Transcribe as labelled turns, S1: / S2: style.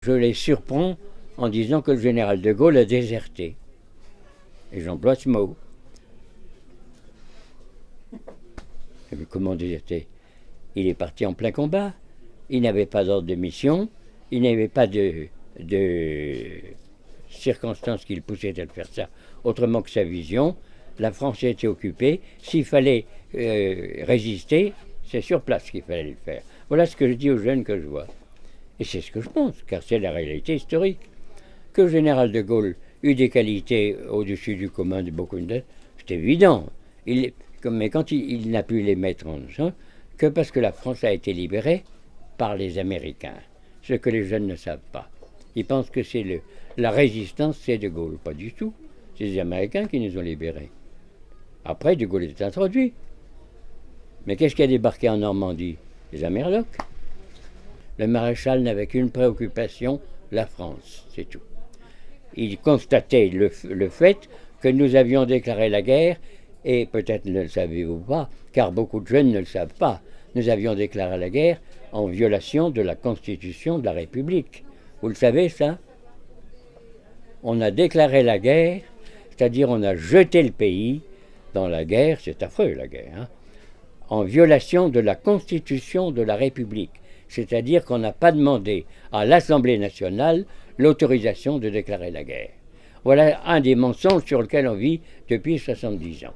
S1: Je les surprends en disant que le général de Gaulle a déserté. Et j'emploie ce mot. Mais comment déserter? Il est parti en plein combat. Il n'avait pas d'ordre de mission. Il n'avait pas de circonstances qui le poussaient à le faire ça. Autrement que sa vision, la France était occupée. S'il fallait résister, c'est sur place qu'il fallait le faire. Voilà ce que je dis aux jeunes que je vois. Et c'est ce que je pense, car c'est la réalité historique. Que le général de Gaulle eut des qualités au-dessus du commun de beaucoup d'autres, c'est évident. Mais quand il n'a pu les mettre en jeu, que parce que la France a été libérée par les Américains. Ce que les jeunes ne savent pas. Ils pensent que c'est la résistance, c'est de Gaulle. Pas du tout. C'est les Américains qui nous ont libérés. Après, de Gaulle est introduit. Mais qu'est-ce qui a débarqué en Normandie? Les Amerlocs. Le maréchal n'avait qu'une préoccupation, la France, c'est tout. Il constatait le fait que nous avions déclaré la guerre, et peut-être ne le savez-vous pas, car beaucoup de jeunes ne le savent pas, nous avions déclaré la guerre en violation de la Constitution de la République. Vous le savez, ça? On a déclaré la guerre, c'est-à-dire on a jeté le pays dans la guerre, c'est affreux la guerre, hein, en violation de la Constitution de la République. C'est-à-dire qu'on n'a pas demandé à l'Assemblée nationale l'autorisation de déclarer la guerre. Voilà un des mensonges sur lequel on vit depuis 70 ans.